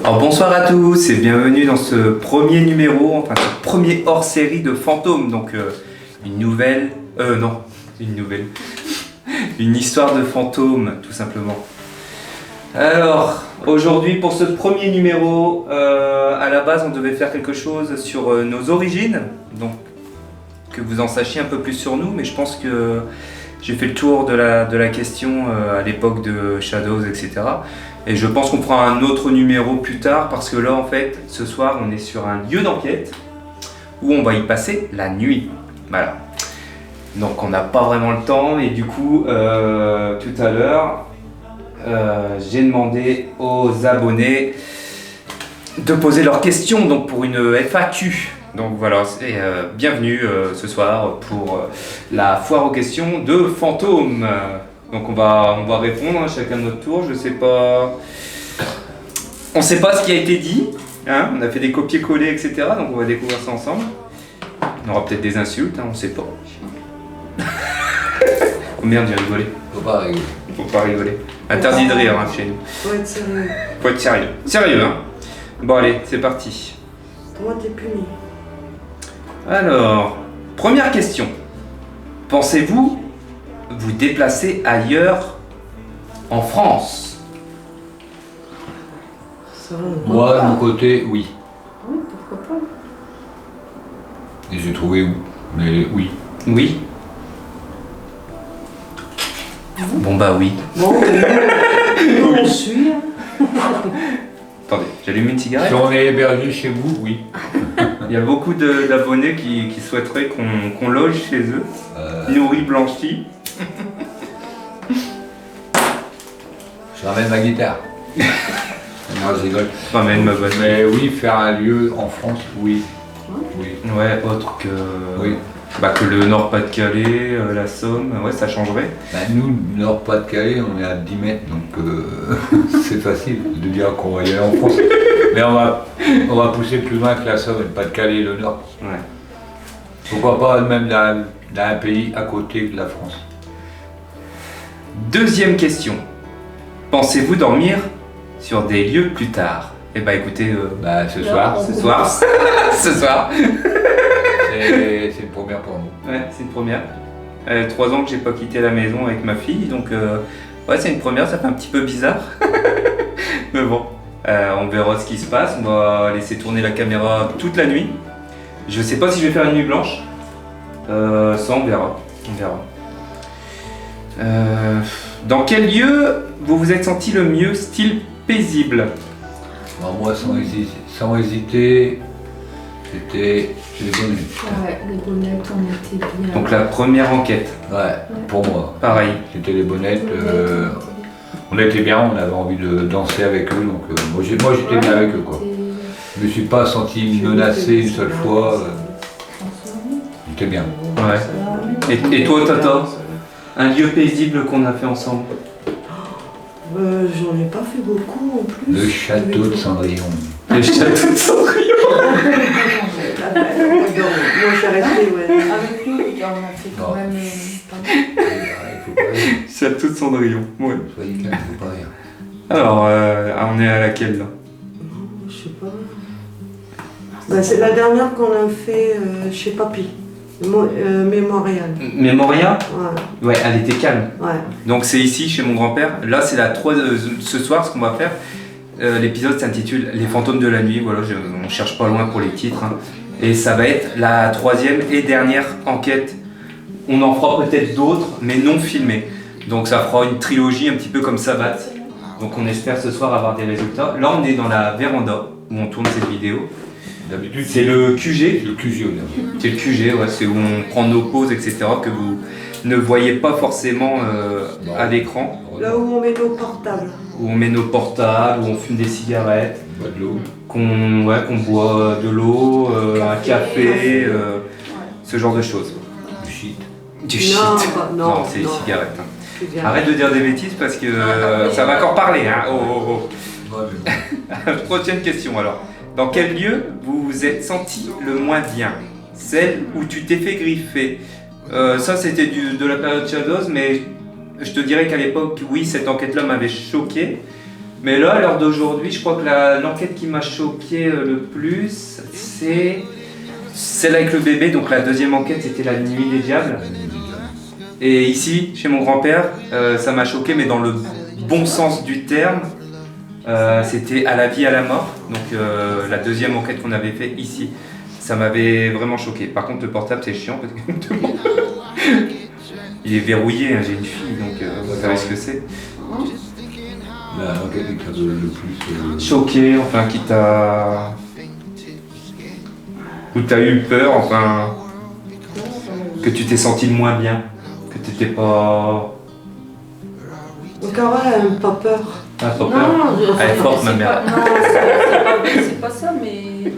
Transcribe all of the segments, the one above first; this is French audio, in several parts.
Alors bonsoir à tous et bienvenue dans ce premier numéro, enfin ce premier hors-série de Fantômes. Donc une histoire de fantômes tout simplement. Alors aujourd'hui pour ce premier numéro, à la base on devait faire quelque chose sur nos origines, donc que vous en sachiez un peu plus sur nous, mais je pense que j'ai fait le tour de la question à l'époque de Shadows, etc. Et je pense qu'on fera un autre numéro plus tard parce que là, en fait, ce soir, on est sur un lieu d'enquête où on va y passer la nuit. Voilà. Donc, on n'a pas vraiment le temps et du coup, tout à l'heure, j'ai demandé aux abonnés de poser leurs questions donc pour une FAQ. Donc voilà, bienvenue ce soir pour la foire aux questions de Fantômes. Donc on va répondre chacun de notre tour. On sait pas ce qui a été dit, hein, on a fait des copier-coller, etc. Donc on va découvrir ça ensemble. On aura peut-être des insultes, hein, on sait pas. Oh merde, j'ai rigolé. Faut pas rigoler. Faut pas rigoler. Interdit de rire hein, chez nous. Faut être sérieux. Faut être sérieux. Sérieux, hein. Bon allez, c'est parti. Moi t'es puni. Alors, première question. Pensez-vous vous déplacer ailleurs en France? Ça, Moi, de mon côté, oui. Oui, pourquoi pas. Et j'ai trouvé où. Mais oui. Oui. Bon bah oui. Bon, nous, on suit. Attendez, j'allume une cigarette. Si on est hébergé chez vous, oui. Il y a beaucoup d'abonnés qui souhaiteraient qu'on loge chez eux. Nourris, blanchis. Je ramène ma guitare. Non, je rigole. Ramène ma bonne. Mais oui, faire un lieu en France, oui. Oui. Ouais, autre que, Oui. que le Nord-Pas-de-Calais, la Somme, ouais, ça changerait. Bah, nous, Nord-Pas-de-Calais, on est à 10 mètres, donc c'est facile de dire qu'on va y aller en France. Mais on va pousser plus loin que la Somme et le Pas-de-Calais et le Nord. Ouais. Pourquoi pas même dans un pays à côté de la France. Deuxième question. Pensez-vous dormir sur des lieux plus tard? Eh bah écoutez, Ce soir, ce soir. Ce soir. c'est une première pour nous. Ouais, c'est une première. 3 ans que j'ai pas quitté la maison avec ma fille, donc ouais, c'est une première, ça fait un petit peu bizarre. Mais bon, on verra ce qui se passe. On va laisser tourner la caméra toute la nuit. Je sais pas si je vais faire une nuit blanche. Ça, on verra. On verra. Dans quel lieu vous vous êtes senti le mieux, style paisible? Alors moi, sans hésiter, c'était les bonnettes. Ouais, les bonnettes, on était bien. Donc la première enquête, Ouais, pour moi. pareil. C'était les bonnettes. On était bien, on avait envie de danser avec eux, donc moi j'étais bien avec eux quoi. Je me suis pas senti menacé une seule fois. J'étais bien. Ouais. Et toi, Tata? Un lieu paisible qu'on a fait ensemble? J'en ai pas fait beaucoup en plus. Le château de Cendrillon. Le château de Cendrillon. Moi j'ai resté, ouais. Avec nous, on a fait quand Non. même pas mal. Il faut pas rire. Château de Cendrillon, ouais. Soyez calme, il faut pas rire. Alors, on est à laquelle là? Je sais pas. C'est la dernière qu'on a fait chez Papy. Mémorial. Mémoria? Ouais, Ouais, elle était calme. ouais. Donc c'est ici, chez mon grand-père. Là, c'est la 3. Ce soir, ce qu'on va faire, l'épisode s'intitule Les fantômes de la nuit. Voilà, on cherche pas loin pour les titres. Hein. Et ça va être la 3e et dernière enquête. On en fera peut-être d'autres, mais non filmées. Donc ça fera une trilogie un petit peu comme Sabbat. Donc on espère ce soir avoir des résultats. Là, on est dans la véranda où on tourne cette vidéo. D'habitude, C'est le QG. le QG. C'est le QG, ouais, c'est où on prend nos pauses, etc. que vous ne voyez pas forcément à l'écran. Là où on met nos portables. Où on met nos portables, où on fume des cigarettes, On boit de l'eau. qu'on boit de l'eau, un café, ce genre de choses. Du shit. Du shit. Non, c'est les non. cigarettes. Hein. C'est bien. Arrête de dire des bêtises parce que ça va encore parler. Hein. Oh. Ouais, mais bon. Prochaine question alors. Dans quel lieu vous vous êtes senti le moins bien? Celle où tu t'es fait griffer. Ça c'était de la période Shadows, mais je te dirais qu'à l'époque, oui, cette enquête-là m'avait choqué. Mais là, à l'heure d'aujourd'hui, je crois que l'enquête qui m'a choqué le plus, c'est celle avec le bébé. Donc la deuxième enquête, c'était la nuit des diables. Et ici, chez mon grand-père, ça m'a choqué, mais dans le bon sens du terme. C'était à la vie, à la mort. Donc la deuxième enquête qu'on avait fait ici, ça m'avait vraiment choqué. Par contre, le portable, c'est chiant parce que il est verrouillé. Hein, j'ai une fille, donc vous savez ce que c'est. L'enquête qui t'a le plus... Choqué, enfin, qui t'a... Ou t'as eu peur, enfin... Que tu t'es senti le moins bien. Que t'étais pas... Carole, elle n'a pas peur. Ah, pas peur. Non, Elle est forte, ma c'est mère. pas- Non, c'est pas ça, mais.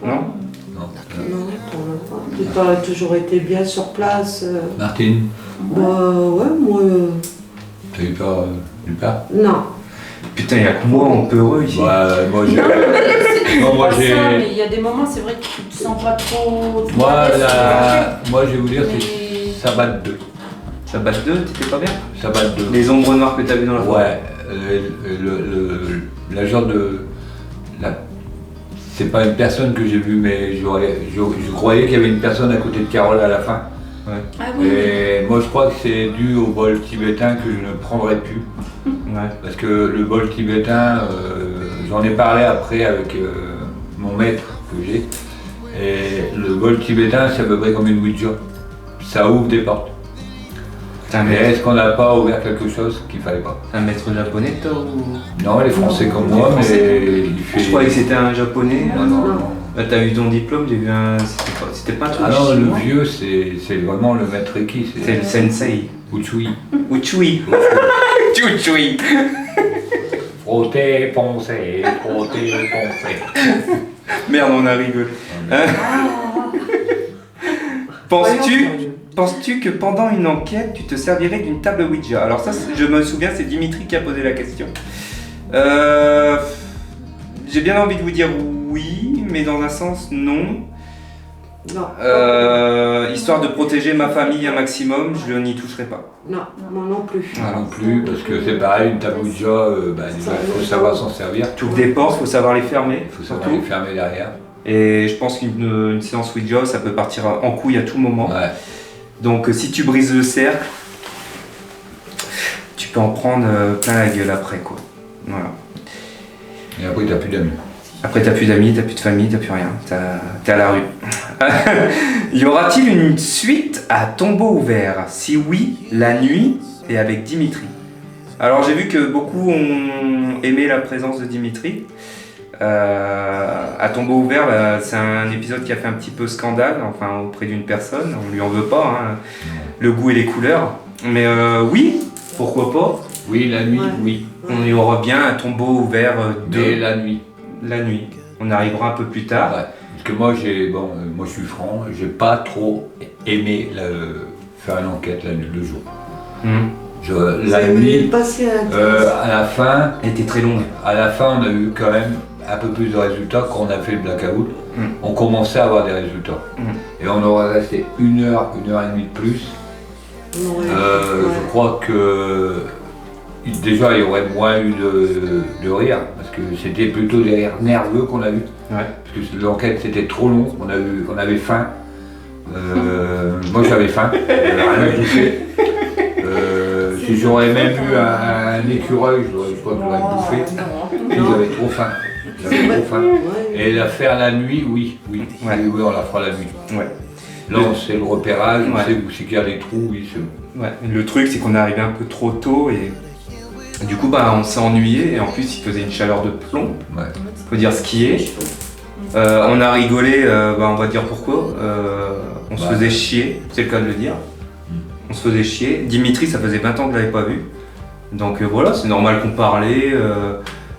Non? Non. Non, t'en as pas. Tu as toujours été bien sur place. Martine, Bah ouais, moi... t'as eu peur Non. Putain, il y a que moi en peureux ici. Ouais, moi j'ai... Non, mais c'est Non, moi, pas j'ai- ça, mais il y a des moments, c'est vrai que tu te sens pas trop. Moi, à l'aise, moi, je vais vous dire, Mais- c'est Sabbat 2. Ça bat deux, t'étais pas bien? Sabbat 2. Les ombres noires que t'as vues dans la forêt. Ouais, la genre de... C'est pas une personne que j'ai vue, mais je croyais qu'il y avait une personne à côté de Carole à la fin. Ah oui. Et moi je crois que c'est dû au bol tibétain que je ne prendrai plus. Ouais. Parce que le bol tibétain, j'en ai parlé après avec mon maître que j'ai. Et le bol tibétain, c'est à peu près comme une Ouija. Ça ouvre des portes. T'es un Mais maître, est-ce qu'on n'a pas ouvert quelque chose qu'il fallait pas? un maître japonais toi ou... Non, les Français comme Les moi, Français. mais il fait... Je croyais que c'était un japonais. Non, non, Non. non. Bah, t'as eu ton diplôme, j'ai vu un... C'était pas un truc Ah non, le chinois. vieux, c'est vraiment le maître Reiki, C'est le sensei. Uchui. Uchui. Uchui. Frotter, poncer, frotter, poncer. Merde, on a rigolé. Hein? Penses-tu que pendant une enquête, tu te servirais d'une table Ouija? Alors ça, je me souviens, c'est Dimitri qui a posé la question. J'ai bien envie de vous dire oui, mais dans un sens non. Non. Histoire de protéger ma famille un maximum, je n'y toucherai pas. Non, moi non plus. Moi non plus, parce que c'est pareil, une table Ouija, déjà, il faut savoir s'en servir. Tu ouvres des portes, il faut savoir les fermer. Il faut savoir surtout. les fermer derrière. Et je pense qu'une séance Ouija, ça peut partir en couille à tout moment. Ouais. Donc si tu brises le cercle, tu peux en prendre plein la gueule après, quoi. Voilà. Et après, t'as plus d'amis. Après, t'as plus d'amis, t'as plus de famille, t'as plus rien. T'es à la rue. Y aura-t-il une suite à Tombeau ouvert? Si oui, la nuit et avec Dimitri. Alors j'ai vu que beaucoup ont aimé la présence de Dimitri. À Tombeau ouvert, bah, c'est un épisode qui a fait un petit peu scandale, enfin auprès d'une personne. On lui en veut pas, hein, le goût et les couleurs. Mais oui, pourquoi pas? Oui, la nuit, Ouais. oui. On y aura bien un Tombeau ouvert Dès de la nuit. la nuit. On arrivera un peu plus tard. Ouais. Parce que moi, moi je suis franc, j'ai pas trop aimé faire une enquête le jour. Hmm. Vous La avez voulu nuit, passer à à la fin, Elle était très longue. on a eu quand même un peu plus de résultats quand on a fait le blackout. Mm. On commençait à avoir des résultats. Mm. Et on aurait resté une heure et demie de plus. Je crois que déjà il y aurait moins eu de rire, parce que c'était plutôt des rires nerveux qu'on a eu. Ouais. Parce que l'enquête c'était trop long, on avait faim. Moi j'avais faim, j'avais rien à bouffer. Si j'aurais même eu un écureuil, je crois que j'aurais bouffé. Et j'avais trop faim. J'avais trop faim. Et la faire la nuit, oui, Ouais. on la fera la nuit. Ouais. Là, on sait le repérage, on Ouais. sait où c'est qu'il y a des trous, oui, c'est... Ouais. Le truc, c'est qu'on est arrivé un peu trop tôt et du coup, bah, on s'est ennuyé et en plus, il faisait une chaleur de plomb. Ouais. Faut dire ce qui est. On a rigolé, bah, on va dire pourquoi. On se Ouais. faisait chier, c'est le cas de le dire. On se faisait chier. Dimitri, ça faisait 20 ans que je l'avais pas vu. Donc voilà, c'est normal qu'on parlait.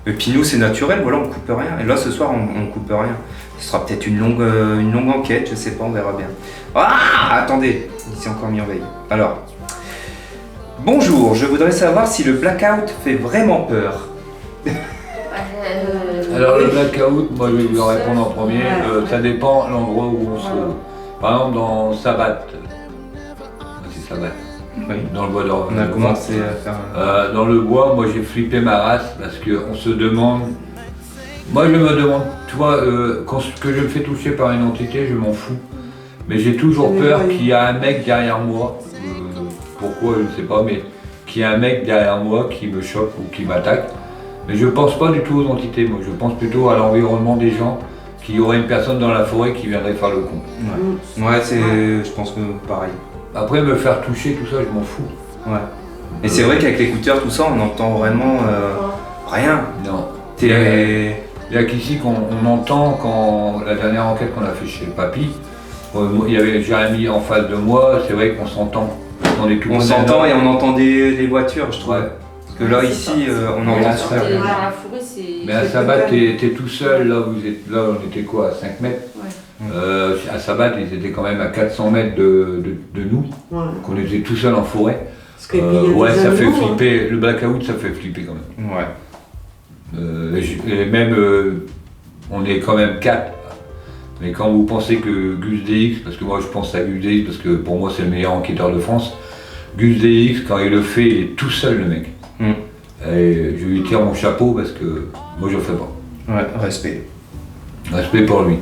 Et puis nous, c'est naturel, voilà, on coupe rien. Et là, ce soir, on coupe rien. Ce sera peut-être une longue enquête, je sais pas, on verra bien. Ah, attendez, il s'est encore mis en veille. Alors, bonjour, je voudrais savoir si le blackout fait vraiment peur. Alors le blackout, moi je vais lui répondre en premier, ça dépend de l'endroit où on se trouve. Par exemple dans Sabbat, c'est Sabbat, Oui. Dans le bois d'or. On a commencé à faire. Dans le bois, moi j'ai flippé ma race parce qu'on se demande. Moi je me demande, toi, quand que je me fais toucher par une entité, je m'en fous. Mais j'ai toujours peur qu'il y ait un mec derrière moi. Pourquoi, je ne sais pas, mais qu'il y ait un mec derrière moi qui me chope ou qui m'attaque. Mais je pense pas du tout aux entités, moi je pense plutôt à l'environnement des gens, qu'il y aurait une personne dans la forêt qui viendrait faire le con. Ouais, je pense que pareil. Après me faire toucher, tout ça, je m'en fous. Ouais. Et c'est vrai qu'avec l'écouteur, tout ça, on entend vraiment rien. Non. T'es. Il y a qu'ici qu'on entend, quand la dernière enquête qu'on a fait chez Papy, il y avait Jérémy en face de moi, c'est vrai qu'on s'entend. On s'entend et on entend des voitures, je trouve. Ouais. Parce que là, ici, on entend super Dans bien. la forêt, c'est. Mais à Sabat, t'es tout seul, là, on était quoi, à 5 mètres. Ouais. À Sabat, ils étaient quand même à 400 mètres de nous, Ouais. donc on était tout seul en forêt. Parce que, puis, il y a Ouais, des ça fait animaux, hein. flipper, le blackout, ça fait flipper quand même. Ouais. Et même, on est quand même 4. Mais quand vous pensez que Gus DX, parce que moi je pense à Gus DX parce que pour moi c'est le meilleur enquêteur de France, Gus DX quand il le fait, il est tout seul le mec. Et je lui tire mon chapeau parce que moi je le ferai pas. Ouais, respect. Respect pour lui.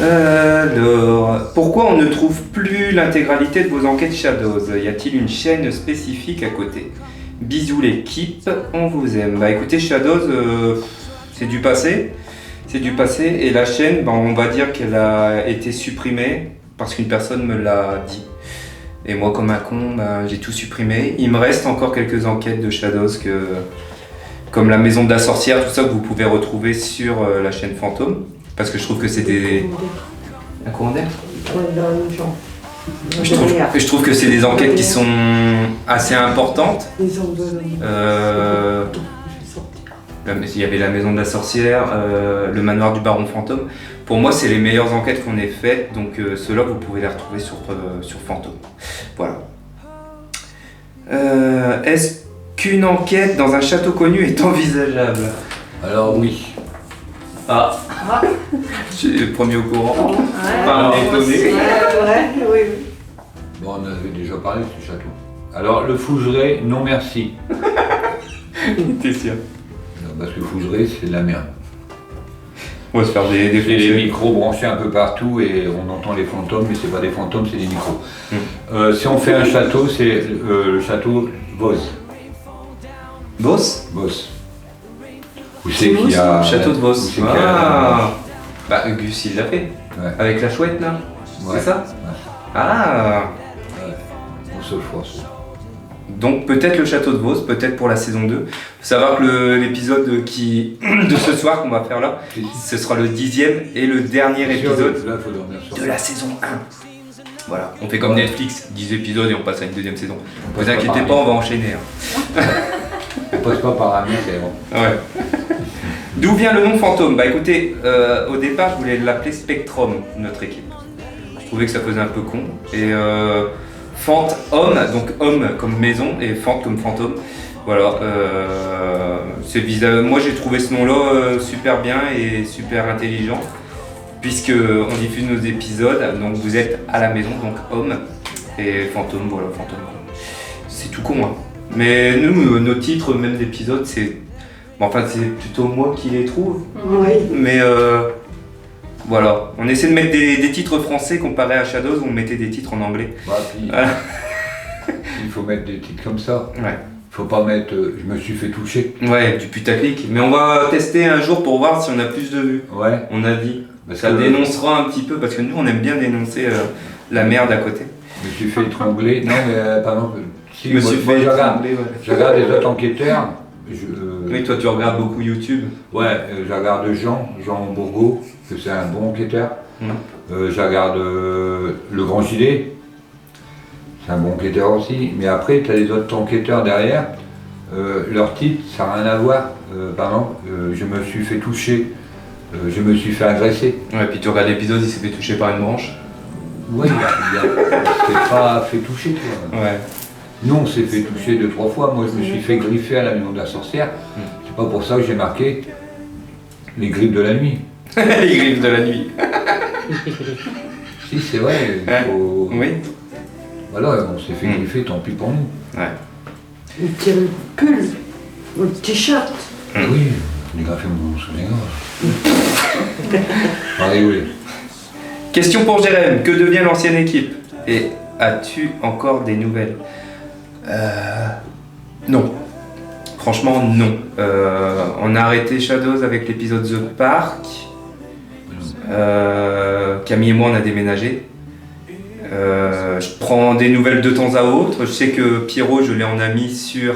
Alors, pourquoi on ne trouve plus l'intégralité de vos enquêtes Shadows? Y a-t-il une chaîne spécifique à côté? Bisous l'équipe, on vous aime. Bah écoutez, Shadows, c'est du passé. C'est du passé et la chaîne, bah, on va dire qu'elle a été supprimée parce qu'une personne me l'a dit. Et moi, comme un con, bah, j'ai tout supprimé. Il me reste encore quelques enquêtes de Shadows, comme la maison de la sorcière, tout ça que vous pouvez retrouver sur la chaîne Fantôme. Parce que je trouve que c'est des... Un courant d'air? Ouais, dans le genre. Je trouve que c'est des enquêtes qui sont assez importantes. Ils ont de... Il y avait la maison de la sorcière, le manoir du baron fantôme. Pour moi, c'est les meilleures enquêtes qu'on ait faites, donc ceux-là, vous pouvez les retrouver sur Fantôme. Voilà. Est-ce qu'une enquête dans un château connu est envisageable? Alors oui. Ah, je suis le premier au courant. Ouais. Pas étonné. Ouais, oui. Bon, on avait déjà parlé de ce château. Alors le Fougeray, non merci. T'es sûr? Non, parce que Fougeray, c'est de la merde. On va se faire des C'est des micros branchés un peu partout et on entend les fantômes, mais c'est pas des fantômes, c'est des micros. Si on fait un château, c'est le château Vos. Boss? Vos. Où c'est qu'il y a... Château de où Vos. c'est qu'il y a- Ah. Bah Gus il l'a fait. Ouais. Avec la chouette là. Ouais. C'est ça? Ouais. Ah. On se le fera, ça. Donc peut-être le château de Vos, peut-être pour la saison 2. Faut savoir que l'épisode de ce soir qu'on va faire là, ce sera le 10e et le dernier épisode Là, faut dormir sur de la saison 1. Voilà, on fait comme Netflix, 10 épisodes et on passe à une deuxième saison. Ne vous inquiétez pas, on va enchaîner. Hein. On passe pas par un mec, c'est bon. Ouais. D'où vient le nom fantôme? Bah écoutez, au départ je voulais l'appeler Spectrum, notre équipe. Je trouvais que ça faisait un peu con. Et Fant, homme, donc homme comme maison et Fant comme fantôme. Voilà, moi j'ai trouvé ce nom-là super bien et super intelligent. Puisque on diffuse nos épisodes, donc vous êtes à la maison, donc homme et fantôme, voilà, fantôme. C'est tout con, hein. Mais nous, nos titres, même d'épisodes, c'est... Bon, enfin, c'est plutôt moi qui les trouve. Oui. Mais voilà, on essaie de mettre des titres français comparé à Shadows où on mettait des titres en anglais. Bah, puis, il faut mettre des titres comme ça. Ouais. Faut pas mettre je me suis fait toucher. Ouais, du putaclic. Mais on va tester un jour pour voir si on a plus de vues. Ouais. On a dit. Parce Ça que dénoncera un petit peu parce que nous on aime bien dénoncer la merde à côté. je me suis fait étrangler. Non, mais pardon. Si, Je me suis fait je regarde, étrangler, ouais. je regarde les autres enquêteurs. Oui, toi tu regardes beaucoup YouTube. Ouais, je regarde Jean Bourgault, que c'est un bon enquêteur. Je regarde le Grand Gilet, c'est un bon enquêteur aussi. Mais après, tu as les autres enquêteurs derrière. Leur titre, ça n'a rien à voir. Par exemple, je me suis fait toucher, je me suis fait agresser. Ouais, puis tu regardes l'épisode, il s'est fait toucher par une branche. Oui, il s'est pas fait toucher, toi. Ouais. Nous, on s'est fait toucher 2-3 fois. Moi, je me suis fait griffer à la maison de la sorcière. C'est pas pour ça que j'ai marqué les griffes de la nuit. Les griffes de la nuit. Si, c'est vrai. Il faut... Oui. Voilà, on s'est fait griffer, tant pis pour nous. Ouais. Il tire le pull, le t-shirt. Oui, on est graffé mon soutien-gorge. Pas rigoler. Question pour Jérém, que devient l'ancienne équipe? Et as-tu encore des nouvelles? Non. Franchement, non. On a arrêté Shadows avec l'épisode The Park. Camille et moi, on a déménagé. Je prends des nouvelles de temps à autre. Je sais que Pierrot, je l'ai en ami sur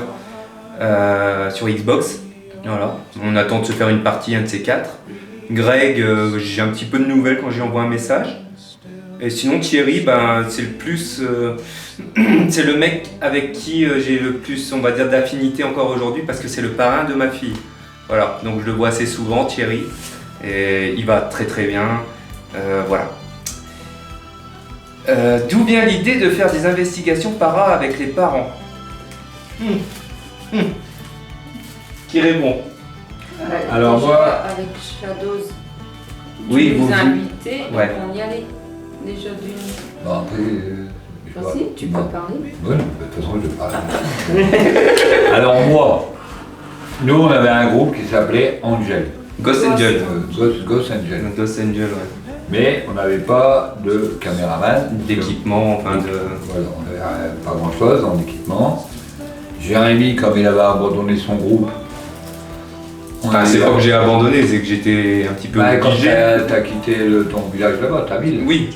Xbox. Voilà. On attend de se faire une partie, un de ces quatre. Greg, j'ai un petit peu de nouvelles quand j'y envoie un message. Et sinon Thierry, ben, c'est le plus, c'est le mec avec qui j'ai le plus, on va dire, d'affinité encore aujourd'hui parce que c'est le parrain de ma fille. Voilà, donc je le vois assez souvent, Thierry, et il va très très bien. Voilà. D'où vient l'idée de faire des investigations para avec les parents? Qui répond? Alors déjà, moi- avec Shadows, Oui, tu vous- nous as invités, ouais. donc on y allait. Déjà d'une. Bon, après, je sais pas. Vas-y, tu peux Bon. parler. Oui, de toute façon, je parle. Alors moi, nous, on avait un groupe qui s'appelait Angel. Ghost Angel. Ghost Angel. Ghost Angel, ouais. Mais on n'avait pas de caméraman. D'équipement, enfin de... Voilà, on n'avait pas grand-chose en équipement. Jérémy, comme il avait abandonné son groupe, Enfin, c'est pas que j'ai abandonné, c'est que j'étais un petit peu Quand obligé. t'as quitté ton village là-bas, ta ville. Oui,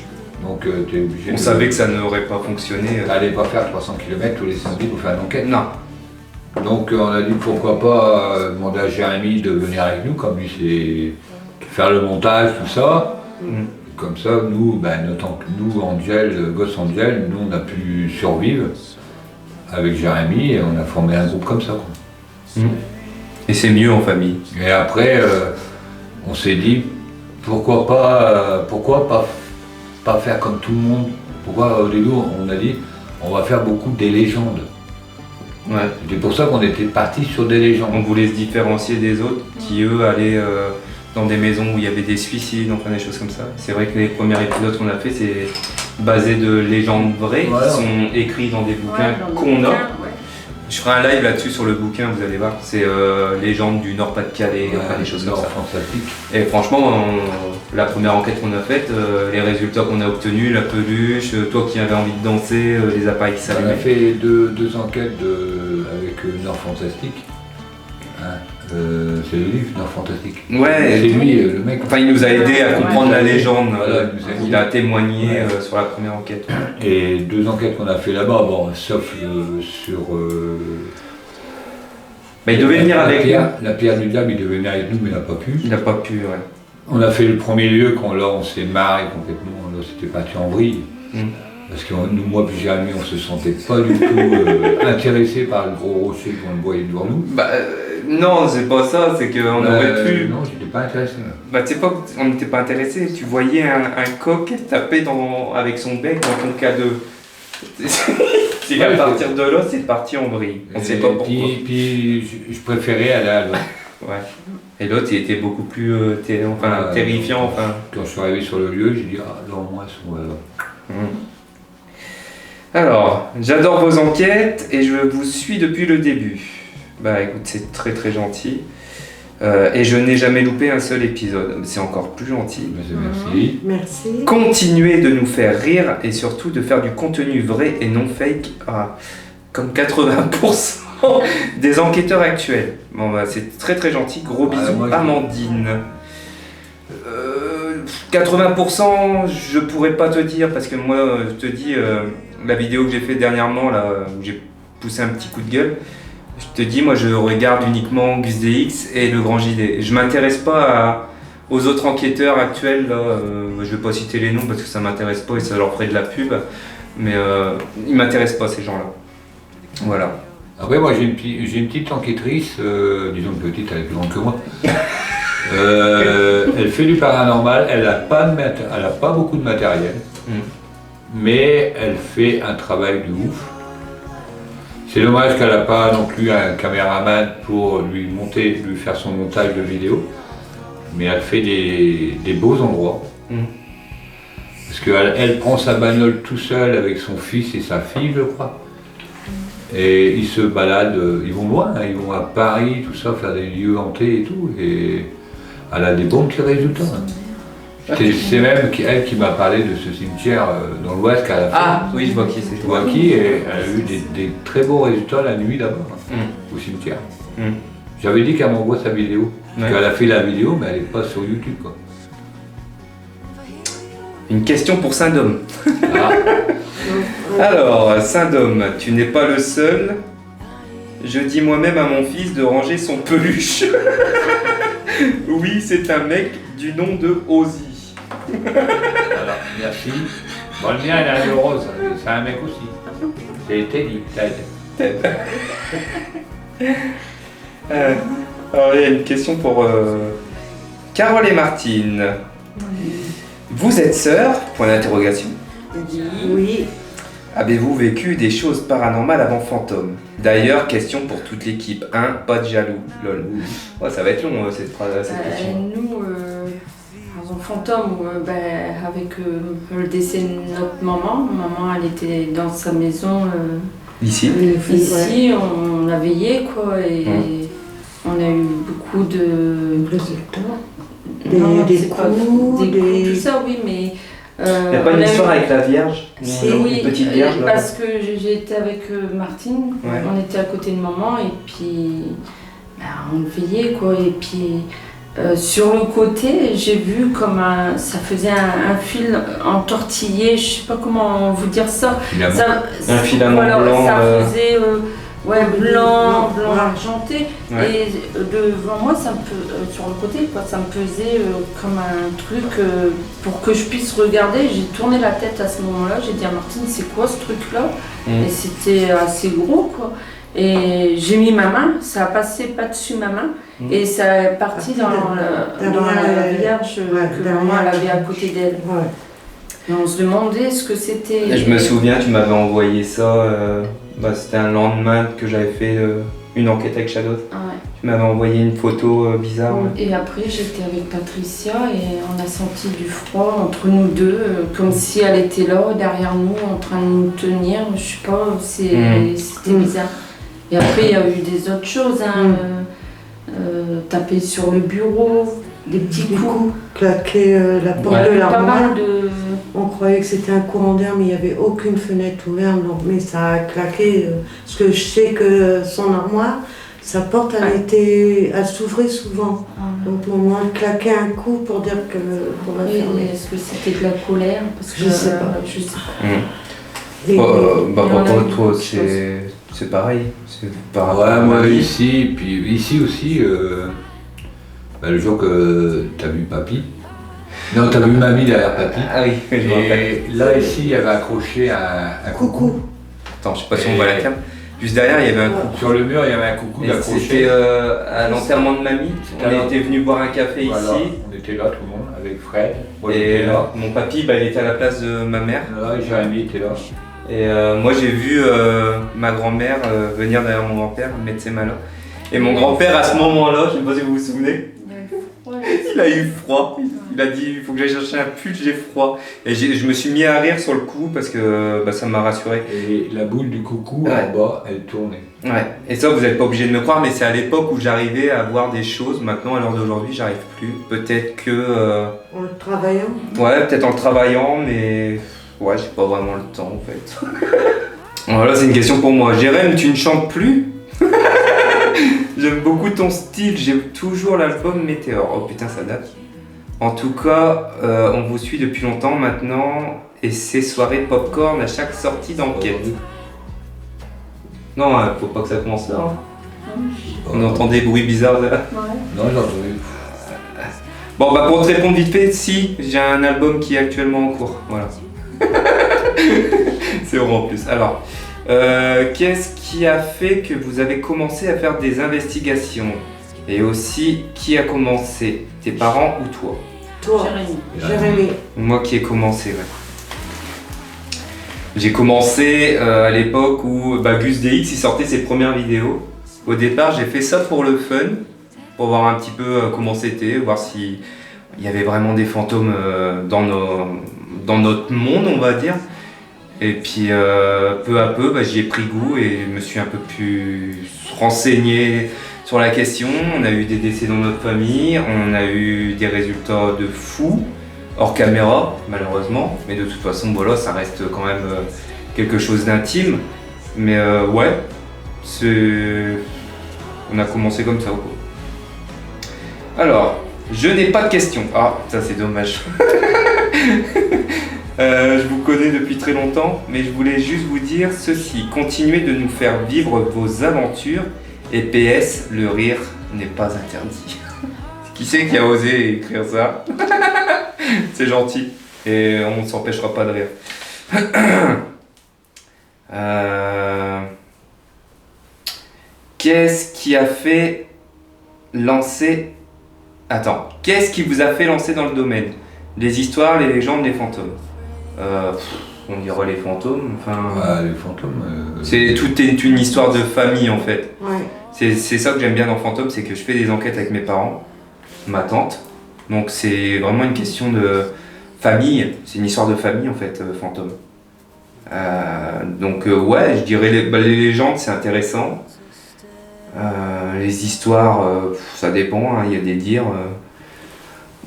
Donc t'es obligé. on savait que ça n'aurait pas fonctionné. T'allais pas faire 300 km tous les 5 minutes pour faire une enquête. Non. Donc on a dit pourquoi pas demander à Jérémy de venir avec nous, comme lui c'est faire le montage, tout ça. Mm. Comme ça, nous, nous, Angel, Ghost Angel, nous on a pu survivre avec Jérémy et on a formé un groupe comme ça, quoi. Mm. Et c'est mieux en famille. Et après, on s'est dit pourquoi pas faire comme tout le monde. Pourquoi au début on a dit on va faire beaucoup des légendes. Ouais. C'était pour ça qu'on était parti sur des légendes. On voulait se différencier des autres qui, eux, allaient dans des maisons où il y avait des suicides, enfin des choses comme ça. C'est vrai que les premiers épisodes qu'on a fait, c'est basé de légendes vraies Voilà. qui sont écrites dans des bouquins Ouais, dans le qu'on a. bouquin, ouais. Je ferai un live là-dessus sur le bouquin, vous allez voir. C'est Légendes du Nord-Pas-de-Calais, enfin des choses comme ça. Fantastique. Et franchement, la première enquête qu'on a faite, les résultats qu'on a obtenus, la peluche, toi qui avais envie de danser, les appareils qui On a s'allumaient. fait deux enquêtes avec Nord Fantastique. Hein, c'est le livre Nord Fantastique. Ouais, C'est lui le mec. Enfin, il nous a aidé à comprendre la légende. Voilà, il nous a aidé. Il a témoigné Ouais. sur la première enquête. Et deux enquêtes qu'on a fait là-bas, bon, sauf sur. Mais il devait venir la avec nous. pierre, la pierre du diable, il devait venir avec nous, mais il n'a pas pu. Il n'a pas pu, ouais. On a fait le premier lieu quand là on s'est marré complètement, là c'était parti en vrille. Mm. Parce que nous, moi puis Jérémy, on se sentait pas du tout intéressés par le gros rocher qu'on voyait devant nous. Bah, non, c'est pas ça, c'est qu'on aurait pu. Non, j'étais pas intéressé. Bah, tu sais pas qu'on n'était pas intéressé. Tu voyais un coq taper avec son bec dans ton K2. C'est qu'à Ouais, partir de là, c'est parti en vrille. On sait pas pourquoi. Puis je préférais aller à l'autre. Ouais. Et l'autre, il était beaucoup plus terrifiant. Enfin. Quand je suis arrivé sur le lieu, j'ai dit ah non, moi, ils sont là. Alors, j'adore vos enquêtes et je vous suis depuis le début. Bah écoute, c'est très très gentil. Et je n'ai jamais loupé un seul épisode. C'est encore plus gentil. Merci. Merci. Continuez de nous faire rire et surtout de faire du contenu vrai et non fake, comme 80% des enquêteurs actuels. Bon bah c'est très très gentil, gros Ah, bisous, moi, je- Amandine. 80%, je pourrais pas te dire parce que moi je te dis la vidéo que j'ai fait dernièrement là où j'ai poussé un petit coup de gueule. Je te dis, moi je regarde uniquement Gus DX et le Grand JD. Je m'intéresse pas aux autres enquêteurs actuels, là, je vais pas citer les noms parce que ça m'intéresse pas et ça leur ferait de la pub, mais ils m'intéressent pas ces gens-là. Voilà. Après, moi, j'ai une petite enquêtrice, disons petite, elle est plus grande que moi. Elle fait du paranormal, elle a pas beaucoup de matériel, mais elle fait un travail de ouf. C'est dommage qu'elle n'a pas non plus un caméraman pour lui faire son montage de vidéo, mais elle fait des beaux endroits. Parce qu'elle prend sa bagnole tout seul avec son fils et sa fille, je crois. Et ils se baladent, ils vont loin, hein, ils vont à Paris, tout ça, faire des lieux hantés et tout. Et elle a des bons petits résultats. Hein. C'est même elle qui m'a parlé de ce cimetière dans l'Ouest qu'elle a fait. Ah oui, je vois qui c'est. Je vois qui, et elle a eu des très beaux résultats la nuit là-bas, au cimetière. J'avais dit qu'elle m'envoie sa vidéo. Parce qu'elle a fait la vidéo, mais elle n'est pas sur YouTube, quoi. Une question pour Saint-Dôme. Ah. Alors, Saint-Dôme, tu n'es pas le seul. Je dis moi-même à mon fils de ranger son peluche. Oui, c'est un mec du nom de Ozzy. Alors, merci. Bon, le mien, il a le rose, c'est un mec aussi. C'est Teddy, Ted. Alors, il y a une question pour Carole et Martine. Vous êtes sœurs? Point d'interrogation. Oui. Avez-vous vécu des choses paranormales avant Fantôme? D'ailleurs, question pour toute l'équipe. Pas de jaloux. Lol. Oh, ça va être long cette question. Nous, avant Fantôme, avec le décès de notre maman, elle était dans sa maison. Ici? Ici, on a veillé, quoi, et on a eu beaucoup de résultats. Des coups, tout ça, oui, mais... Il n'y a pas une histoire avec la Vierge? Oui, une petite Vierge là. Parce que j'étais avec Martine, on était à côté de maman, et puis on veillait, quoi, et puis sur le côté, j'ai vu comme ça faisait un fil entortillé, je sais pas comment vous dire ça. Un filament blanc. Ça faisait blanc argenté. Ouais. Et devant moi, sur le côté, quoi, ça me pesait comme un truc pour que je puisse regarder. J'ai tourné la tête à ce moment-là, j'ai dit à Martine, c'est quoi ce truc-là? Et c'était assez gros, quoi. Et j'ai mis ma main, ça a passé pas dessus ma main, et ça est parti dans la Vierge que maman avait à côté d'elle. Ouais. Et on se demandait ce que c'était. Je me souviens, tu m'avais envoyé ça, c'était un lendemain que j'avais fait une enquête avec Shadow. Tu m'avais envoyé une photo bizarre. Et après j'étais avec Patricia et on a senti du froid entre nous deux, comme si elle était là, derrière nous, en train de nous tenir, je sais pas, c'était bizarre. Et après il y a eu des autres choses, taper sur le bureau, des petits coups. Claquer la porte de l'armoire. De... On croyait que c'était un courant d'air, mais il n'y avait aucune fenêtre ouverte, mais ça a claqué. Parce que je sais que son armoire, sa porte, elle s'ouvrait souvent. Donc maman a claqué un coup pour dire qu'on va fermer. Est-ce que c'était de la colère? Parce que je sais pas. Par contre, toi, c'est pareil. Moi ici, puis ici aussi, le jour que tu as vu papy. Non, t'as vu mamie derrière papy. Ah oui, je me rappelle. Et là, ici, il y avait accroché un coucou. Attends, je sais pas si on voit la cam. Juste derrière, il y avait un coucou. Sur le mur, il y avait un coucou accroché. C'était à l'enterrement de mamie. On était venu boire un café ici. On était là, tout le monde, avec Fred. Et mon papy, il était à la place de ma mère. Là, Jérémy était là. Et moi, j'ai vu ma grand-mère venir derrière mon grand-père, mettre ses mains là. Et mon grand-père, à ce moment-là, je sais pas si vous vous souvenez, il a eu froid. Il a dit, il faut que j'aille chercher un pull, j'ai froid. Et je me suis mis à rire sur le coup parce que ça m'a rassuré. Et la boule du coucou en bas, elle tournait. Ouais. Et ça, vous n'êtes pas obligé de me croire, mais c'est à l'époque où j'arrivais à voir des choses. Maintenant, à l'heure d'aujourd'hui, j'arrive plus. Peut-être que... En le travaillant. Ouais, peut-être en le travaillant, mais... Ouais, j'ai pas vraiment le temps, en fait. Voilà, c'est une question pour moi. Jérém, tu ne chantes plus? J'aime beaucoup ton style, j'ai toujours l'album Météore. Oh putain, ça date. En tout cas, on vous suit depuis longtemps maintenant et c'est soirée popcorn à chaque sortie d'enquête. Non, faut pas que ça commence là. On entend des bruits bizarres là. Non, j'ai entendu. Bon, pour te répondre vite fait, si, j'ai un album qui est actuellement en cours. Voilà. C'est vraiment en plus. Alors, qu'est-ce qui a fait que vous avez commencé à faire des investigations? Et aussi, qui a commencé? Tes parents ou toi? Toi, Jérémy. Moi qui ai commencé, ouais. J'ai commencé à l'époque où Gus DX il sortait ses premières vidéos. Au départ, j'ai fait ça pour le fun, pour voir un petit peu comment c'était, voir si il y avait vraiment des fantômes dans notre monde, on va dire. Et puis peu à peu, j'y ai pris goût et je me suis un peu plus renseigné sur la question. On a eu des décès dans notre famille, on a eu des résultats de fous, hors caméra malheureusement. Mais de toute façon, voilà, ça reste quand même quelque chose d'intime. Mais ouais, on a commencé comme ça. Alors, je n'ai pas de questions. Ah, ça c'est dommage. Je vous connais depuis très longtemps, mais je voulais juste vous dire ceci. Continuez de nous faire vivre vos aventures et PS, le rire n'est pas interdit. Qui c'est qui a osé écrire ça? C'est gentil et on ne s'empêchera pas de rire. Qu'est-ce qui a fait lancer... Attends, qu'est-ce qui vous a fait lancer dans le domaine? Les histoires, les légendes, les fantômes. On dira les fantômes, enfin... les fantômes... C'est tout est une histoire de famille en fait. Ouais. C'est ça que j'aime bien dans Fantôme, c'est que je fais des enquêtes avec mes parents, ma tante. Donc c'est vraiment une question de famille, c'est une histoire de famille en fait, Fantôme. Donc ouais, je dirais les légendes c'est intéressant. Les histoires, ça dépend, hein, il y a des dires.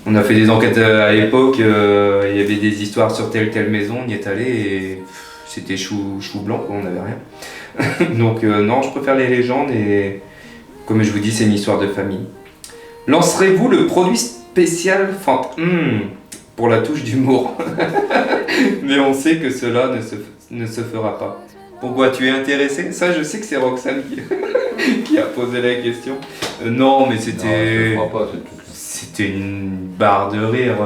On a fait des enquêtes à l'époque, il y avait des histoires sur telle maison, on y est allé et c'était chou blanc, quoi, on n'avait rien. Donc non, je préfère les légendes et comme je vous dis, c'est une histoire de famille. Lancerez-vous le produit spécial Fantôme pour la touche d'humour? Mais on sait que cela ne se fera pas. Pourquoi tu es intéressé? Ça, je sais que c'est Roxane qui a posé la question. Non, mais c'était... C'était une barre de rire.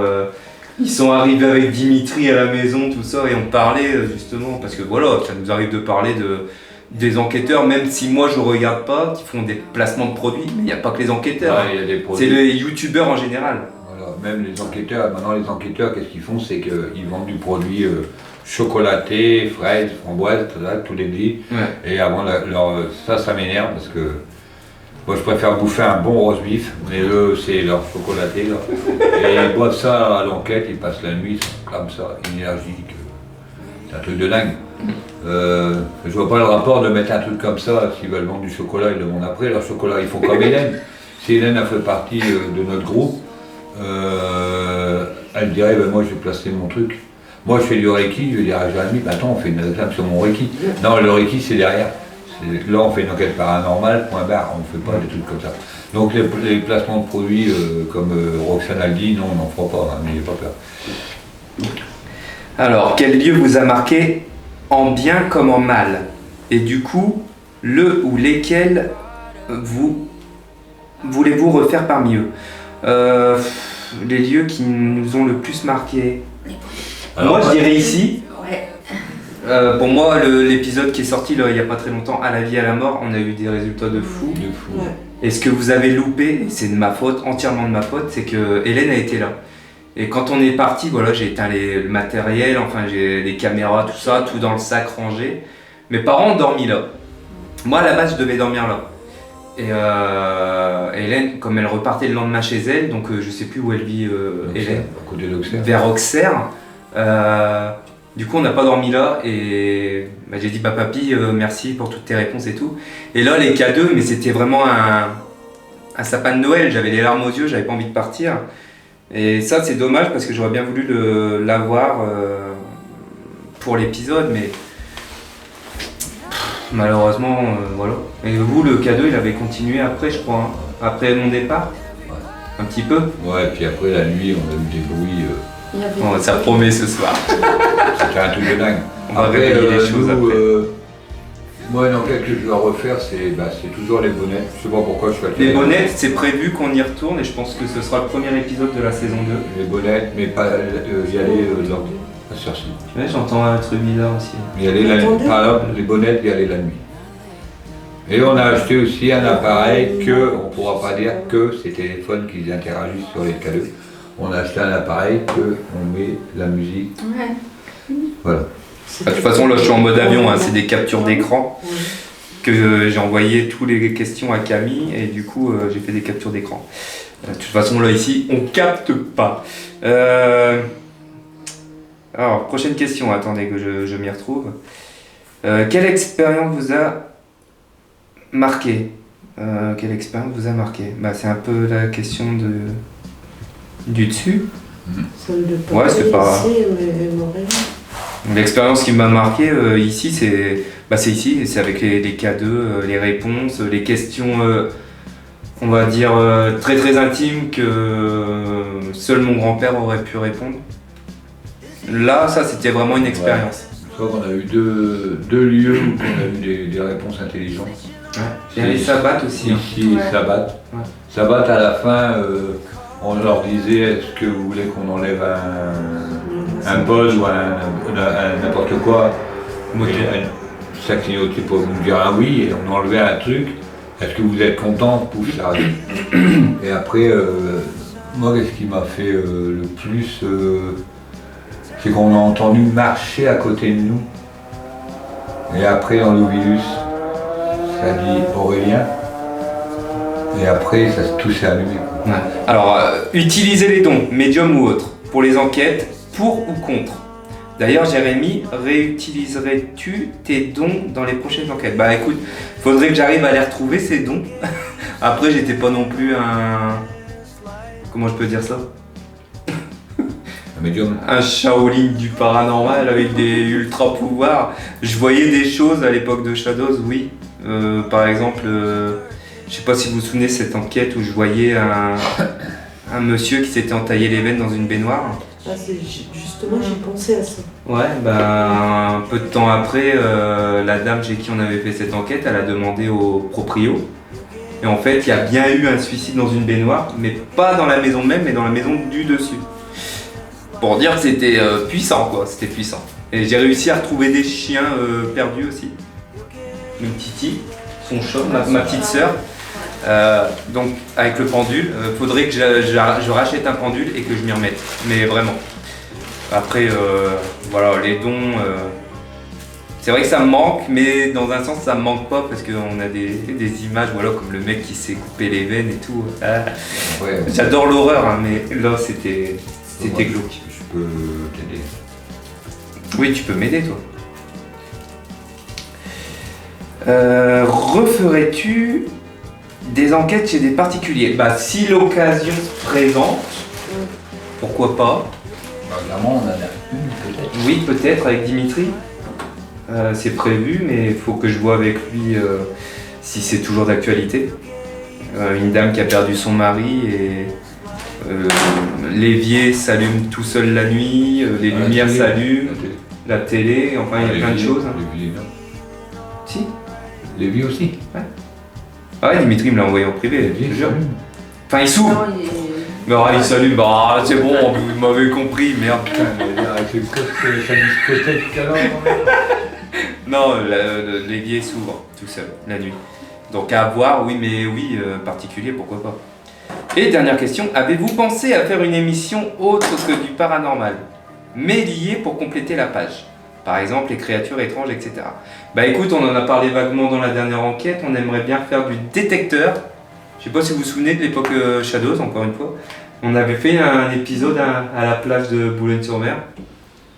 Ils sont arrivés avec Dimitri à la maison, tout ça, et on parlait justement, parce que voilà, ça nous arrive de parler des enquêteurs, même si moi je regarde pas, qui font des placements de produits, mais il n'y a pas que les enquêteurs. Ouais, il y a des produits. C'est les youtubeurs en général. Voilà, même les enquêteurs, maintenant les enquêteurs, qu'est-ce qu'ils font? C'est qu'ils vendent du produit chocolaté, fraises, framboises, tous les dits. Ouais. Et avant ça m'énerve parce que moi je préfère bouffer un bon roast beef, mais eux c'est leur chocolaté là. Et ils boivent ça à l'enquête, ils passent la nuit, ils sont comme ça, énergiques. C'est un truc de dingue. Je vois pas le rapport de mettre un truc comme ça, s'ils veulent vendre du chocolat, ils le vendent après. Leur chocolat, ils font comme Hélène. Si Hélène a fait partie de notre groupe, elle dirait moi je vais placer mon truc. Moi je fais du Reiki, je vais dire à Jérémy, attends on fait une réclame sur mon Reiki. Non, le Reiki c'est derrière. Là on fait une enquête paranormale, point barre, on ne fait pas des trucs comme ça. Donc les placements de produits comme Roxane a dit, non on n'en fera pas, hein, n'ayez pas peur. Alors, quel lieu vous a marqué en bien comme en mal? Et du coup, le ou lesquels voulez-vous refaire parmi eux? Les lieux qui nous ont le plus marqué. Alors, moi, je dirais ici. Ouais. Pour moi, l'épisode qui est sorti là, il n'y a pas très longtemps, À la vie, à la mort, on a eu des résultats de fou. Ouais. Et ce que vous avez loupé, c'est de ma faute, entièrement de ma faute, c'est que Hélène a été là. Et quand on est parti, voilà, j'ai éteint le matériel, enfin j'ai les caméras, tout ça, tout dans le sac rangé. Mes parents ont dormi là. Moi à la base je devais dormir là. Et Hélène, comme elle repartait le lendemain chez elle, donc je sais plus où elle vit, Hélène, à côté d'Auxerre. vers Auxerre. Du coup on n'a pas dormi là et j'ai dit papy merci pour toutes tes réponses et tout. Et là les cadeaux, mais c'était vraiment un sapin de Noël, j'avais les larmes aux yeux, j'avais pas envie de partir. Et ça c'est dommage parce que j'aurais bien voulu l'avoir pour l'épisode, mais malheureusement voilà. Et vous le cadeau il avait continué après je crois, hein. Après mon départ, ouais. Un petit peu. Ouais, et puis après la nuit on a eu des bruits. Oh, ça promet ce soir. C'était un truc de dingue. On va réveiller les choses après. Moi, une enquête que je dois refaire, c'est toujours les bonnettes. Je sais pas pourquoi je fais les bonnettes, c'est prévu qu'on y retourne et je pense que ce sera le premier épisode de la saison 2. Les bonnettes, mais pas y aller dans la Cercy. Ouais, j'entends un truc bizarre aussi. Y aller la nuit. Par exemple, les bonnettes, y aller la nuit. Et on a acheté aussi un appareil que, on pourra pas dire que ces téléphones qui interagissent sur les cadeaux. On a acheté un appareil que on met la musique. Ouais. Voilà. De toute façon, là, je suis en mode avion, hein, c'est des captures d'écran que j'ai envoyé toutes les questions à Camille et du coup, j'ai fait des captures d'écran. De toute façon, là, ici, on capte pas. Alors, prochaine question. Attendez que je m'y retrouve. Quelle expérience vous a marqué? Quelle expérience vous a marqué? Bah, c'est un peu la question du dessus. Celle de Ouais, c'est pas... ici, mais Montréal. L'expérience qui m'a marqué ici, c'est ici, c'est avec les K2, les réponses, les questions, on va dire, très très intimes que seul mon grand-père aurait pu répondre. Là, ça, c'était vraiment une expérience. Je crois qu'on a eu deux lieux où on a eu des réponses intelligentes. Ouais. Il y a les sabbats aussi. Ici, Ouais. Sabbat. Ouais. Sabbat, à la fin, on leur disait est-ce que vous voulez qu'on enlève un bol ou n'importe quoi. Ça clignotait pour nous dire ah oui, et on enlevait un truc. Est-ce que vous êtes content? Pouf, ça arrive. Et après, moi, ce qui m'a fait le plus, c'est qu'on a entendu marcher à côté de nous. Et après, dans l'Ovilus, ça dit Aurélien. Et après, tout s'est allumé. Ouais. Alors, utilisez les dons, médium ou autre, pour les enquêtes, pour ou contre. D'ailleurs, Jérémy, réutiliserais-tu tes dons dans les prochaines enquêtes? Bah écoute, faudrait que j'arrive à les retrouver ces dons. Après, j'étais pas non plus un... Comment je peux dire ça? Un médium. Un Shaolin du paranormal avec des ultra pouvoirs. Je voyais des choses à l'époque de Shadows, oui. Par exemple, je sais pas si vous vous souvenez de cette enquête où je voyais un monsieur qui s'était entaillé les veines dans une baignoire. Ah, justement, j'ai pensé à ça. Ouais, ben un peu de temps après, la dame chez qui on avait fait cette enquête, elle a demandé au proprio. Et en fait, il y a bien eu un suicide dans une baignoire, mais pas dans la maison même, mais dans la maison du dessus. Pour dire que c'était puissant, quoi, c'était puissant. Et j'ai réussi à retrouver des chiens perdus aussi. Une Titi, son chat, ma petite sœur. Donc avec le pendule, faudrait que je rachète un pendule et que je m'y remette. Mais vraiment. Après, voilà, les dons, c'est vrai que ça me manque, mais dans un sens ça me manque pas parce qu'on a des images, voilà, comme le mec qui s'est coupé les veines et tout. Ouais. J'adore l'horreur, hein, mais là c'était glauque. Je peux t'aider. Oui, tu peux m'aider, toi. Referais-tu des enquêtes chez des particuliers? Bah, si l'occasion se présente, pourquoi pas? Bah, clairement, on en a une peut-être. Oui, peut-être avec Dimitri. C'est prévu, mais il faut que je vois avec lui si c'est toujours d'actualité. Une dame qui a perdu son mari et l'évier s'allume tout seul la nuit, les lumières s'allument, la télé, enfin il y a plein de choses. Hein. Les vies, non. Si. Les vies aussi. Ah ouais, Dimitri me l'a envoyé en privé, je te jure. Enfin, il s'ouvre. Non, il est- Mais il s'allume, bah c'est bon, vous m'avez compris, merde. Putain, mais là, avec les côtes, ça discothèque alors. Non, l'évier s'ouvre tout seul, la nuit. Donc à voir, oui, mais oui, particulier, pourquoi pas. Et dernière question, avez-vous pensé à faire une émission autre que du paranormal, mais liée pour compléter la page? Par exemple, les créatures étranges, etc. Bah écoute, on en a parlé vaguement dans la dernière enquête, on aimerait bien faire du détecteur. Je sais pas si vous vous souvenez de l'époque Shadows, encore une fois. On avait fait un épisode à la plage de Boulogne-sur-Mer.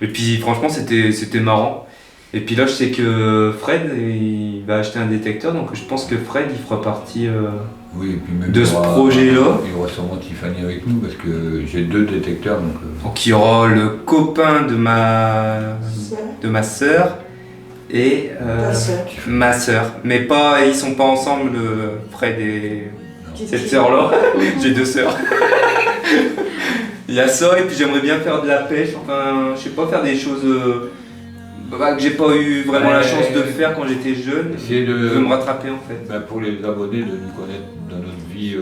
Et puis franchement, c'était marrant. Et puis là, je sais que Fred, il va acheter un détecteur, donc je pense que Fred, il fera partie Oui, et puis même de ce projet-là. Il y aura sûrement Tiffany avec nous parce que j'ai 2 détecteurs. Donc il y aura le copain de ma sœur et Ta sœur. ma sœur. Mais pas, ils sont pas ensemble, Fred et cette sœur-là. J'ai 2 sœurs. Il y a ça, et puis j'aimerais bien faire de la pêche, enfin, je sais pas, faire des choses que j'ai pas eu vraiment la chance de faire quand j'étais jeune. Essayer Je veux me rattraper en fait. Ben, pour les abonnés de nous connaître dans notre vie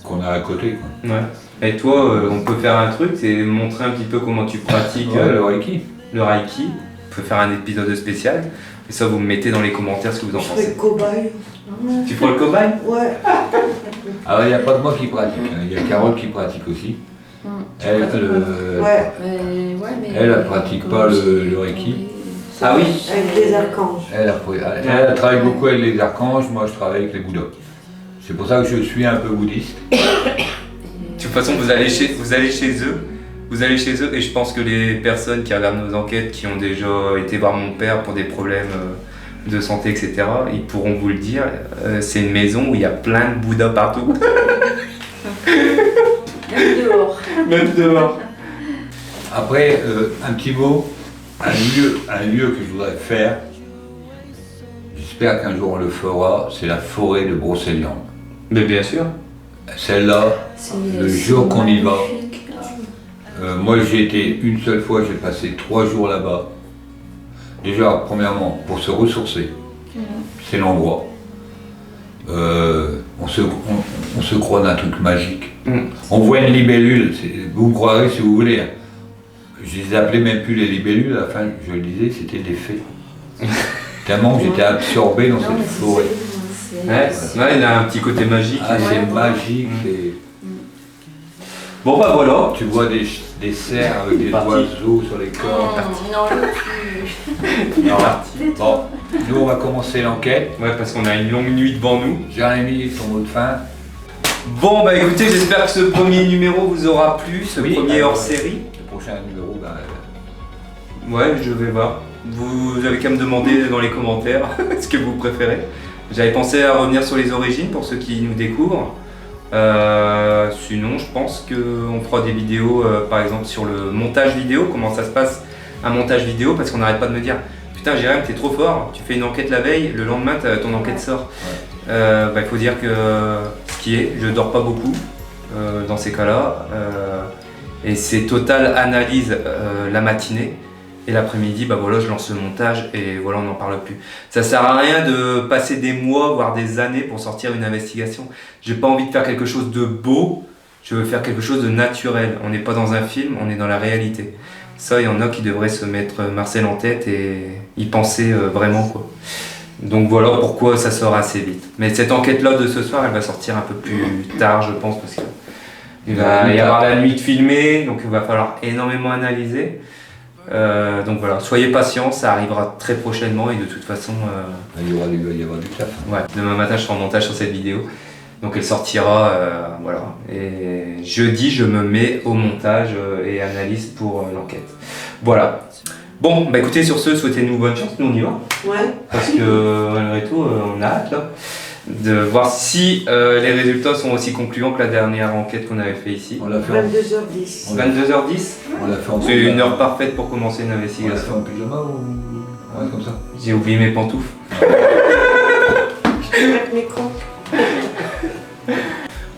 qu'on a à côté. Quoi. Ouais. Et toi, on peut faire un truc, c'est montrer un petit peu comment tu pratiques Ouais, le Reiki. le Reiki. On peut faire un épisode spécial. Et ça, vous me mettez dans les commentaires ce que vous en Je ferai pensez. le cobaye. Tu feras le cobaye? Ouais. Ah il n'y a pas de moi qui pratique, hein. Il y a Carole qui pratique aussi. Elle, Ouais. elle ne pratique pas le Reiki. Ah oui. Avec des archanges. Elle travaille beaucoup avec les archanges, moi je travaille avec les Bouddhas. C'est pour ça que je suis un peu bouddhiste. De toute façon, vous allez chez eux. Vous allez chez eux et je pense que les personnes qui regardent nos enquêtes, qui ont déjà été voir mon père pour des problèmes de santé, etc., ils pourront vous le dire. C'est une maison où il y a plein de Bouddhas partout. Même dehors. Même dehors. Après, un petit mot, un lieu que je voudrais faire, j'espère qu'un jour on le fera, c'est la forêt de Brocéliande. Mais bien sûr. Celle-là, le jour qu'on y va, moi j'ai été une seule fois, j'ai passé 3 jours là-bas. Déjà, premièrement, pour se ressourcer, c'est l'endroit. On se croit d'un truc magique. On voit une libellule, vous me croirez si vous voulez. Je les appelais même plus les libellules, à la fin je le disais, c'était des fées. Tellement que j'étais absorbé dans cette forêt. Ouais, il a un petit côté magique. Ah, c'est magique. Bon bah voilà. Tu vois des cerfs avec des oiseaux sur les corps. Non, Bon, nous on va commencer l'enquête. Ouais, parce qu'on a une longue nuit devant nous. Jérémy, ton mot de fin. Bon bah écoutez, j'espère que ce premier numéro vous aura plu, ce premier hors-série. Le prochain numéro, Ouais, je vais voir. Vous avez qu'à me demander dans les commentaires ce que vous préférez. J'avais pensé à revenir sur les origines pour ceux qui nous découvrent. Sinon, je pense qu'on fera des vidéos, par exemple sur le montage vidéo, comment ça se passe un montage vidéo, parce qu'on n'arrête pas de me dire putain Jérém, t'es trop fort, tu fais une enquête la veille, le lendemain ton enquête sort. Il faut dire que ce qui est, je dors pas beaucoup dans ces cas-là, et c'est totale analyse la matinée. Et l'après-midi, je lance le montage et voilà, on n'en parle plus. Ça sert à rien de passer des mois, voire des années pour sortir une investigation. J'ai pas envie de faire quelque chose de beau, je veux faire quelque chose de naturel. On n'est pas dans un film, on est dans la réalité. Ça, il y en a qui devraient se mettre Marcel en tête et y penser vraiment, quoi. Donc voilà pourquoi ça sort assez vite. Mais cette enquête-là de ce soir, elle va sortir un peu plus tard, je pense, parce qu'il va y avoir la nuit de filmer, donc il va falloir énormément analyser. Donc voilà, soyez patients, ça arrivera très prochainement et de toute façon... Il va y avoir du taf. Ouais, demain matin je ferai un montage sur cette vidéo, donc elle sortira, voilà. Et jeudi je me mets au montage et analyse pour l'enquête. Voilà. Bon, bah écoutez, sur ce, souhaitez-nous bonne chance, nous on y va. Ouais. Parce que malgré tout, on a hâte là de voir si les résultats sont aussi concluants que la dernière enquête qu'on avait fait ici. On l'a fait 22h10. 22h10. On l'a fait en C'est une heure parfaite pour commencer une On l'a fait investigation. en pyjama ou ouais, comme ça. J'ai oublié mes pantoufles. Avec mes crocs.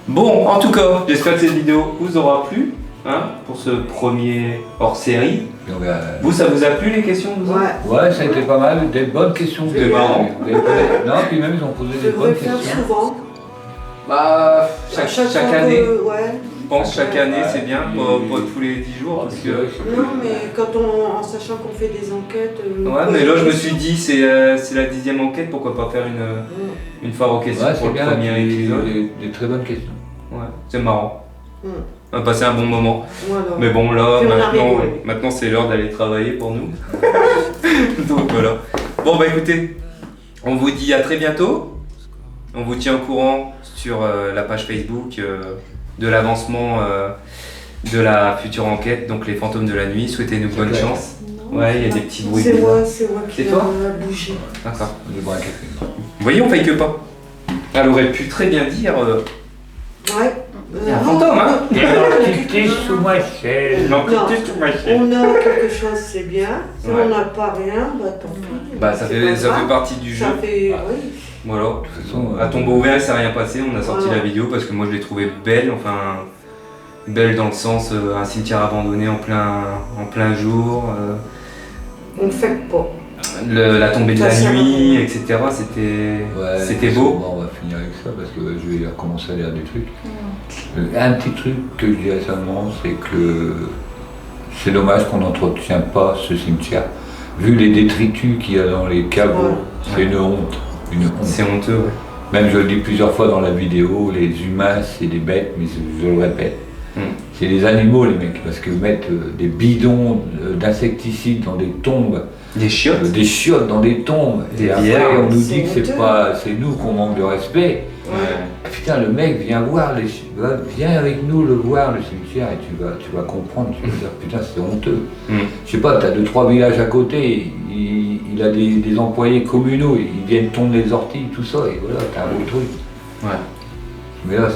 Bon, en tout cas, j'espère que cette vidéo vous aura plu, hein, pour ce premier hors-série. Vous, ça vous a plu les questions vous Ouais. Ouais, ça a été pas mal, des bonnes questions. C'était marrant. Non, puis même ils ont posé Je des bonnes devrais faire questions. souvent. Bah, chaque fois année. Ouais. Je pense chaque année Ouais. c'est bien, pas tous les 10 jours. Parce que... Non, mais quand en sachant qu'on fait des enquêtes. Ouais, mais là je me suis dit, c'est la 10e enquête, pourquoi pas faire une foire aux questions Ouais, pour c'est le bien, premier épisode. des très bonnes questions. Ouais, c'est marrant. Mm. On a passé un bon moment. Voilà. Mais bon, là, Puis on a rigolé. maintenant c'est l'heure d'aller travailler pour nous. Donc voilà. Bon, bah écoutez, on vous dit à très bientôt. On vous tient au courant sur la page Facebook de l'avancement de la future enquête, donc les fantômes de la nuit. Souhaitez-nous bonne clair. chance. Ouais, il y a des petits bruits. C'est bizarres. moi qui C'est toi a bougé. D'accord. On va boire un café. Vous voyez, on fake pas. Elle aurait pu très bien dire. Ouais. Il y a un fantôme, hein. L'entité sous ma chaise. L'entité sous ma chaise. On a quelque chose, c'est bien. Si Ouais. on n'a pas rien, bah tant pis. Bah ça C'est fait, pas ça grave. fait partie du jeu. Ça fait. Oui. Voilà. De toute façon, À tombeau ouvert, il s'est rien passé. On a sorti Voilà. la vidéo parce que moi je l'ai trouvée belle. Enfin, belle dans le sens un cimetière abandonné en plein jour. On ne fait pas. La tombée de Ça la sert à nuit, rien. etc. ouais, C'était parce beau. que, bon, on va finir avec ça parce que je vais recommencer à lire des trucs. Un petit truc que je dirais seulement, c'est que c'est dommage qu'on n'entretient pas ce cimetière. Vu les détritus qu'il y a dans les caveaux, Ouais. c'est une honte. Une honte. C'est honteux. Ouais. Même je le dis plusieurs fois dans la vidéo, les humains c'est des bêtes, mais je le répète. C'est des animaux les mecs, parce que mettre des bidons d'insecticides dans des tombes, Des chiottes. des chiottes dans des tombes, Des et après bières. on nous C'est dit que honteux. c'est nous qu'on manque de respect. Ouais. putain, le mec vient voir, viens avec nous le voir, le cimetière, et tu vas comprendre, tu vas dire, putain, c'est honteux. Je sais pas, t'as 2-3 villages à côté, il a des employés communaux, ils viennent tondre les orties, tout ça, et voilà, t'as un beau truc. Ouais. Mais là,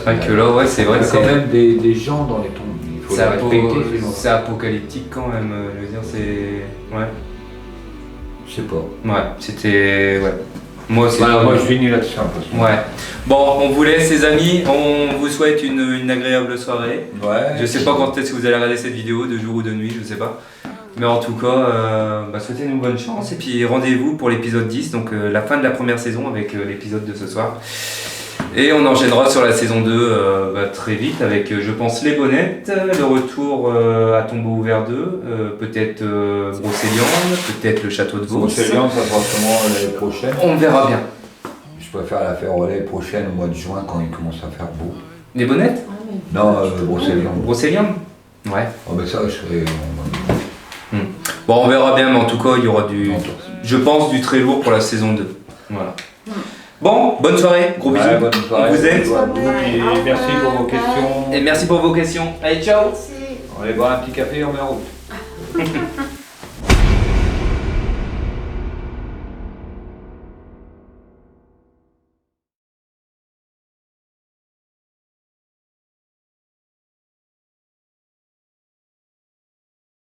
c'est vrai que c'est quand même des gens dans les tombes. Il faut les respecter, ces gens. C'est apocalyptique quand même, je veux dire, c'est... Ouais. Je sais pas. Ouais, c'était... Ouais. Moi aussi. Voilà, moi je finis là-dessus un peu. Ouais. Bon, on vous laisse les amis, on vous souhaite une agréable soirée. Ouais. Je sais pas quand est-ce que vous allez regarder cette vidéo, de jour ou de nuit, je sais pas. Mais en tout cas, souhaitez-nous bonne chance et puis rendez-vous pour l'épisode 10, donc la fin de la première saison avec l'épisode de ce soir. Et on enchaînera sur la saison 2 très vite avec, je pense, Les Bonnettes, le retour à Tombeau Ouvert 2, peut-être Brocéliande, peut-être le Château de Vaux. Brocéliande, ça sera sûrement l'année prochaine. On verra bien. Je préfère la faire l'année prochaine, au mois de juin, quand il commence à faire beau. Les Bonnettes? Non, Brocéliande. Brocéliande? Ouais. Oh, mais ça, je serai... Bon, on verra bien, mais en tout cas, il y aura je pense, du très lourd pour la saison 2. Voilà. Bon, bonne soirée, gros bisous. Bonne soirée. On vous aime. Et merci pour vos questions. Et merci pour vos questions. Allez, ciao. On va aller boire un petit café, on est en route.